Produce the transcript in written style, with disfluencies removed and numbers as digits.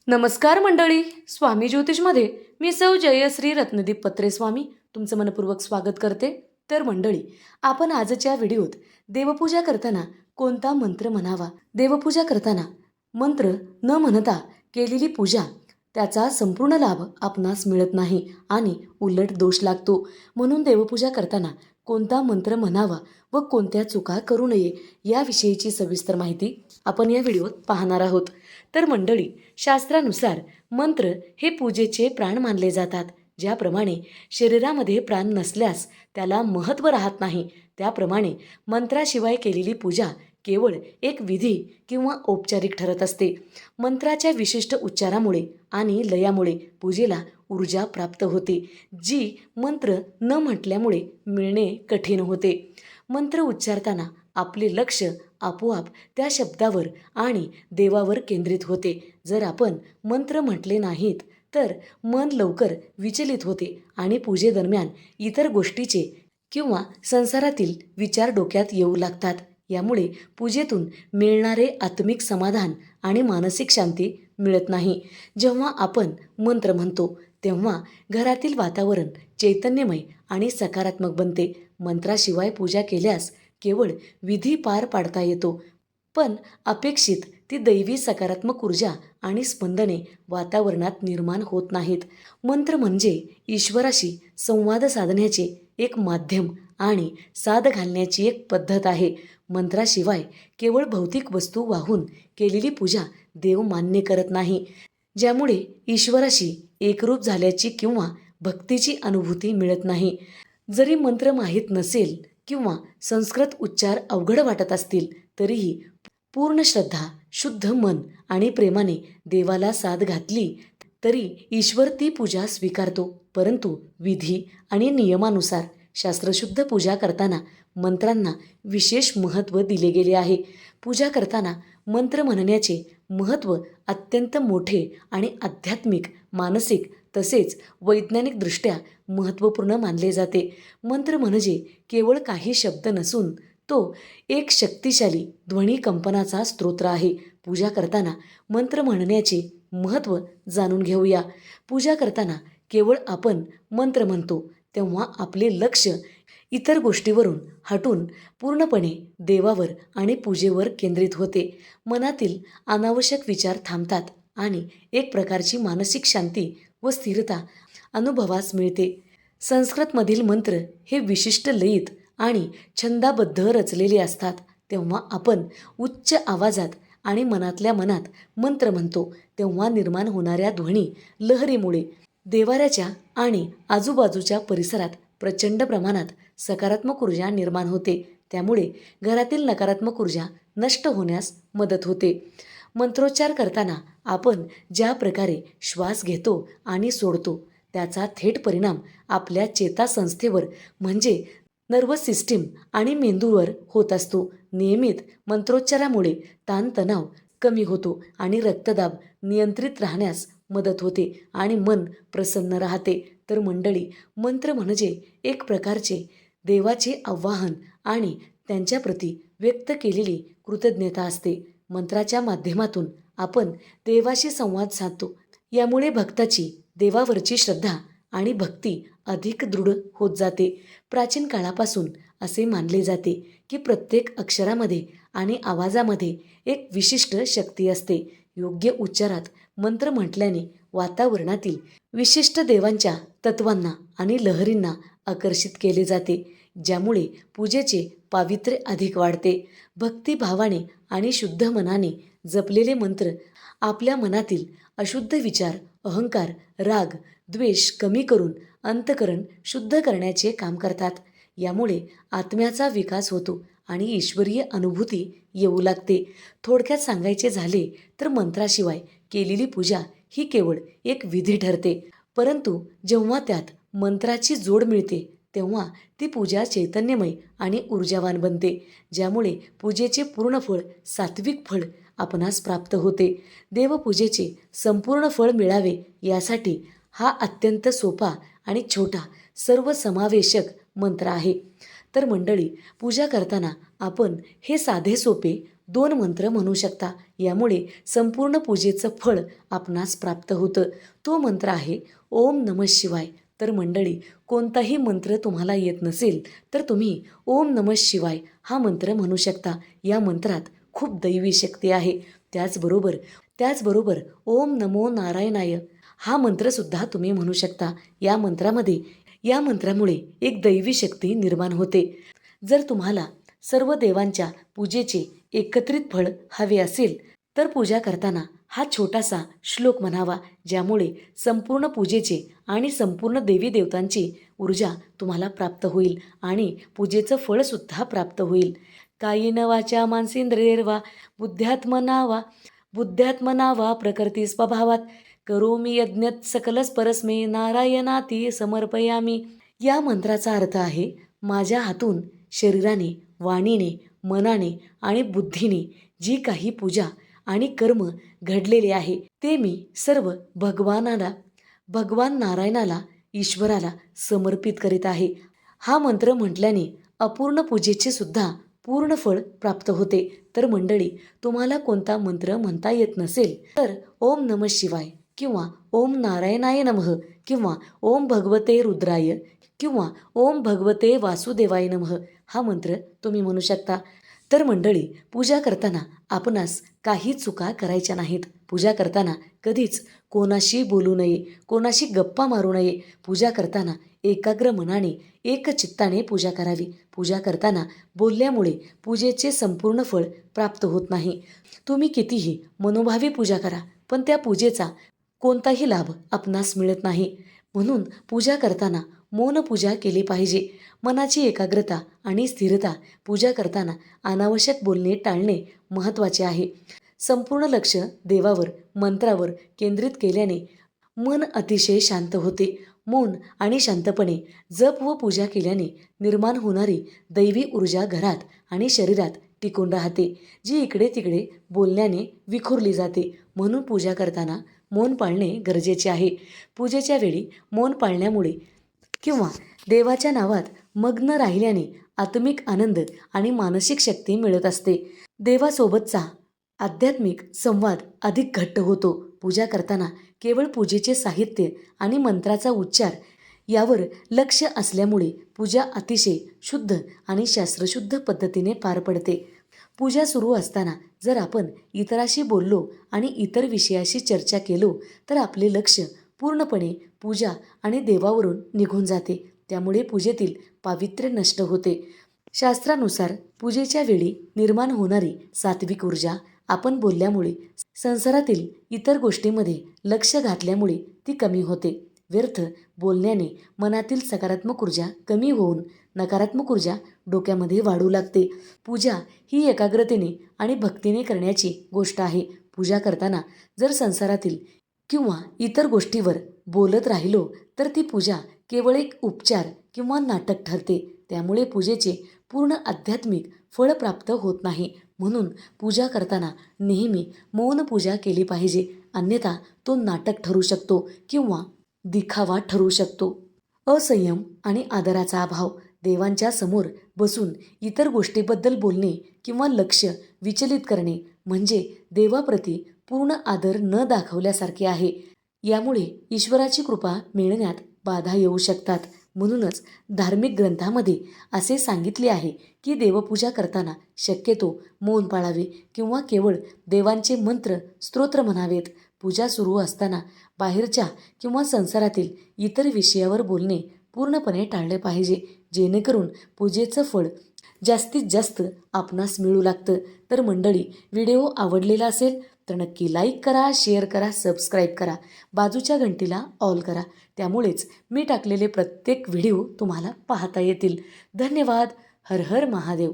नमस्कार मंडळी. स्वामी ज्योतिषमध्ये मी सौ जयश्री रत्नदीप पत्रे स्वामी तुमचं मनपूर्वक स्वागत करते. तर मंडळी, आपण आजच्या व्हिडिओत देवपूजा करताना कोणता मंत्र म्हणावा, देवपूजा करताना मंत्र न म्हणता केलेली पूजा त्याचा संपूर्ण लाभ आपणास मिळत नाही आणि उलट दोष लागतो. म्हणून देवपूजा करताना कोणता मंत्र म्हणावा व कोणत्या चुका करू नये याविषयीची सविस्तर माहिती आपण या व्हिडिओत पाहणार आहोत. तर मंडळी, शास्त्रानुसार मंत्र हे पूजेचे प्राण मानले जातात. ज्याप्रमाणे शरीरामध्ये प्राण नसल्यास त्याला महत्त्व राहत नाही, त्याप्रमाणे मंत्राशिवाय केलेली पूजा केवळ एक विधी किंवा औपचारिक ठरत असते. मंत्राच्या विशिष्ट उच्चारामुळे आणि लयामुळे पूजेला ऊर्जा प्राप्त होते, जी मंत्र न म्हटल्यामुळे मिळणे कठीण होते. मंत्र उच्चारताना आपले लक्ष आपोआप त्या शब्दावर आणि देवावर केंद्रित होते. जर आपण मंत्र म्हटले नाहीत तर मन लवकर विचलित होते आणि पूजेदरम्यान इतर गोष्टीचे किंवा संसारातील विचार डोक्यात येऊ लागतात. यामुळे पूजेतून मिळणारे आत्मिक समाधान आणि मानसिक शांती मिळत नाही. जेव्हा आपण मंत्र म्हणतो तेव्हा घरातील वातावरण चैतन्यमय आणि सकारात्मक बनते. मंत्राशिवाय पूजा केल्यास केवळ विधी पार पाडता येतो, पण अपेक्षित ती दैवी सकारात्मक ऊर्जा आणि स्पंदने वातावरणात निर्माण होत नाहीत. मंत्र म्हणजे ईश्वराशी संवाद साधण्याचे एक माध्यम आणि साद घालण्याची एक पद्धत आहे. मंत्राशिवाय केवळ भौतिक वस्तू वाहून केलेली पूजा देव मान्य करत नाही, ज्यामुळे ईश्वराशी एकरूप झाल्याची किंवा भक्तीची अनुभूती मिळत नाही. जरी मंत्र माहीत नसेल किंवा संस्कृत उच्चार अवघड वाटत असतील तरीही पूर्ण श्रद्धा, शुद्ध मन आणि प्रेमाने देवाला साद घातली तरी ईश्वर ती पूजा स्वीकारतो. परंतु विधी आणि नियमानुसार शास्त्रशुद्ध पूजा करताना मंत्रांना विशेष महत्त्व दिले गेले आहे. पूजा करताना मंत्र म्हणण्याचे महत्त्व अत्यंत मोठे आणि आध्यात्मिक, मानसिक तसेच वैज्ञानिकदृष्ट्या महत्त्वपूर्ण मानले जाते. मंत्र म्हणजे केवळ काही शब्द नसून तो एक शक्तिशाली ध्वनी कंपनाचा स्तोत्र आहे. पूजा करताना मंत्र म्हणण्याचे महत्त्व जाणून घेऊया. पूजा करताना केवळ आपण मंत्र म्हणतो तेव्हा आपले लक्ष इतर गोष्टीवरून हटून पूर्णपणे देवावर आणि पूजेवर केंद्रित होते. मनातील अनावश्यक विचार थांबतात आणि एक प्रकारची मानसिक शांती व स्थिरता अनुभवास मिळते. संस्कृतमधील मंत्र हे विशिष्ट लयीत आणि छंदाबद्ध रचलेले असतात. तेव्हा आपण उच्च आवाजात आणि मनातल्या मनात मंत्र म्हणतो तेव्हा निर्माण होणाऱ्या ध्वनी लहरीमुळे देवाऱ्याच्या आणि आजूबाजूच्या परिसरात प्रचंड प्रमाणात सकारात्मक ऊर्जा निर्माण होते. त्यामुळे घरातील नकारात्मक ऊर्जा नष्ट होण्यास मदत होते. मंत्रोच्चार करताना आपण ज्या प्रकारे श्वास घेतो आणि सोडतो त्याचा थेट परिणाम आपल्या चेतासंस्थेवर म्हणजे नर्वस सिस्टीम आणि मेंदूवर होत असतो. नियमित मंत्रोच्चारामुळे ताणतणाव कमी होतो आणि रक्तदाब नियंत्रित राहण्यास मदत होते आणि मन प्रसन्न राहते. तर मंडळी, मंत्र म्हणजे एक प्रकारचे देवाचे आवाहन आणि त्यांच्याप्रती व्यक्त केलेली कृतज्ञता असते. मंत्राच्या माध्यमातून आपण देवाशी संवाद साधतो. यामुळे भक्ताची देवावरची श्रद्धा आणि भक्ती अधिक दृढ होत जाते. प्राचीन काळापासून असे मानले जाते की प्रत्येक अक्षरामध्ये आणि आवाजामध्ये एक विशिष्ट शक्ती असते. योग्य उच्चारात मंत्र म्हटल्याने वातावरणातील विशिष्ट देवांच्या तत्वांना आणि लहरींना आकर्षित केले जाते, ज्यामुळे पूजेचे पावित्र्य अधिक वाढते. भक्तिभावाने आणि शुद्ध मनाने जपलेले मंत्र आपल्या मनातील अशुद्ध विचार, अहंकार, राग, द्वेष कमी करून अंतःकरण शुद्ध करण्याचे काम करतात. यामुळे आत्म्याचा विकास होतो आणि ईश्वरीय अनुभूती येऊ लागते. थोडक्यात सांगायचे झाले तर मंत्राशिवाय केलेली पूजा ही केवळ एक विधी ठरते, परंतु जेव्हा त्यात मंत्राची जोड मिळते तेव्हा ती पूजा चैतन्यमय आणि ऊर्जावान बनते, ज्यामुळे पूजेचे पूर्ण फळ, सात्विक फळ आपणास प्राप्त होते. देवपूजेचे संपूर्ण फळ मिळावे यासाठी हा अत्यंत सोपा आणि छोटा सर्वसमावेशक मंत्र आहे. तर मंडळी, पूजा करताना आपण हे साधे सोपे 2 मंत्र म्हणू शकता. यामुळे संपूर्ण पूजेचं फळ आपणास प्राप्त होतं. तो मंत्र आहे ओम नमः शिवाय. तर मंडळी, कोणताही मंत्र तुम्हाला येत नसेल तर तुम्ही ओम नमः शिवाय हा मंत्र म्हणू शकता. या मंत्रात खूप दैवी शक्ती आहे. त्याचबरोबर ओम नमो नारायणाय हा मंत्रसुद्धा तुम्ही म्हणू शकता. या मंत्रामुळे एक दैवी शक्ती निर्माण होते. जर तुम्हाला सर्व देवांच्या पूजेचे एकत्रित फळ हवे असेल तर पूजा करताना हा छोटासा श्लोक म्हणावा, ज्यामुळे संपूर्ण पूजेचे आणि संपूर्ण देवी देवतांची ऊर्जा तुम्हाला प्राप्त होईल आणि पूजेचं फळसुद्धा प्राप्त होईल. कायेन वाचा मानसेंद्रियर्वा बुद्ध्यात्मना वा प्रकृती स्वभावात करोमि यज्ञत सकलस परस्मे नारायणाती समर्पयामी. या मंत्राचा अर्थ आहे, माझ्या हातून शरीराने, वाणीने, मनाने आणि बुद्धीने जी काही पूजा आणि कर्म घडलेले आहे ते मी सर्व भगवान नारायणाला, ईश्वराला समर्पित करीत आहे. हा मंत्र म्हटल्याने अपूर्ण पूजेचे सुद्धा पूर्ण फळ प्राप्त होते. तर मंडळी, तुम्हाला कोणता मंत्र म्हणता येत नसेल तर ओम नमः शिवाय किंवा ओम नारायणाय नमः किंवा ओम भगवते रुद्राय किंवा ओम भगवते वासुदेवाय नमः हा मंत्र तुम्ही म्हणू शकता. तर मंडळी, पूजा करताना आपणास काही चुका करायच्या नाहीत. पूजा करताना कधीच कोणाशी बोलू नये, कोणाशी गप्पा मारू नये. पूजा करताना एकाग्र मनाने, एकचित्ताने पूजा करावी. पूजा करताना बोलल्यामुळे पूजेचे संपूर्ण फळ प्राप्त होत नाही. तुम्ही कितीही मनोभावी पूजा करा, पण त्या पूजेचा कोणताही लाभ आपणास मिळत नाही. म्हणून पूजा करताना मौन पूजा केली पाहिजे. मनाची एकाग्रता आणि स्थिरता पूजा करताना अनावश्यक बोलणे टाळणे महत्त्वाचे आहे. संपूर्ण लक्ष देवावर, मंत्रावर केंद्रित केल्याने मन अतिशय शांत होते. मौन आणि शांतपणे जप व पूजा केल्याने निर्माण होणारी दैवी ऊर्जा घरात आणि शरीरात टिकून राहते, जी इकडे तिकडे बोलण्याने विखुरली जाते. म्हणून पूजा करताना मौन पाळणे गरजेचे आहे. पूजेच्या वेळी मौन पाळण्यामुळे किंवा देवाच्या नावात मग्न राहिल्याने आत्मिक आनंद आणि मानसिक शक्ती मिळत असते. देवासोबतचा आध्यात्मिक संवाद अधिक घट्ट होतो. पूजा करताना केवळ पूजेचे साहित्य आणि मंत्राचा उच्चार यावर लक्ष असल्यामुळे पूजा अतिशय शुद्ध आणि शास्त्रशुद्ध पद्धतीने पार पडते. पूजा सुरू असताना जर आपण इतराशी बोललो आणि इतर विषयाशी चर्चा केलो तर आपले लक्ष पूर्णपणे पूजा आणि देवावरून निघून जाते. त्यामुळे पूजेतील पावित्र्य नष्ट होते. शास्त्रानुसार पूजेच्या वेळी निर्माण होणारी सात्विक ऊर्जा आपण बोलल्यामुळे, संसारातील इतर गोष्टींमध्ये लक्ष घातल्यामुळे ती कमी होते. व्यर्थ बोलण्याने मनातील सकारात्मक ऊर्जा कमी होऊन नकारात्मक ऊर्जा डोक्यामध्ये वाढू लागते. पूजा ही एकाग्रतेने आणि भक्तीने करण्याची गोष्ट आहे. पूजा करताना जर संसारातील किंवा इतर गोष्टीवर बोलत राहिलो तर ती पूजा केवळ एक उपचार किंवा नाटक ठरते. त्यामुळे पूजेचे पूर्ण आध्यात्मिक फळ प्राप्त होत नाही. म्हणून पूजा करताना नेहमी मौन पूजा केली पाहिजे, अन्यथा तो नाटक ठरू शकतो किंवा दिखावा ठरू शकतो. असंयम आणि आदराचा अभाव, देवांच्या समोर बसून इतर गोष्टीबद्दल बोलणे किंवा लक्ष विचलित करणे म्हणजे देवाप्रती पूर्ण आदर न दाखवल्यासारखे आहे. यामुळे ईश्वराची कृपा मिळण्यात बाधा येऊ शकतात. म्हणूनच धार्मिक ग्रंथामध्ये असे सांगितले आहे की देवपूजा करताना शक्यतो मौन पाळावे किंवा केवळ देवांचे मंत्र, स्तोत्र म्हणावेत. पूजा सुरू असताना बाहेरच्या किंवा संसारातील इतर विषयावर बोलणे पूर्णपणे टाळले पाहिजे, जेणेकरून पूजेचं फळ जास्तीत जास्त आपणास मिळू लागतं. तर मंडळी, व्हिडिओ आवडलेला असेल तर नक्की लाईक करा, शेअर करा, सबस्क्राईब करा, बाजूच्या घंटीला ऑल करा. त्यामुळेच मी टाकलेले प्रत्येक व्हिडिओ तुम्हाला पाहता येतील. धन्यवाद. हर हर महादेव.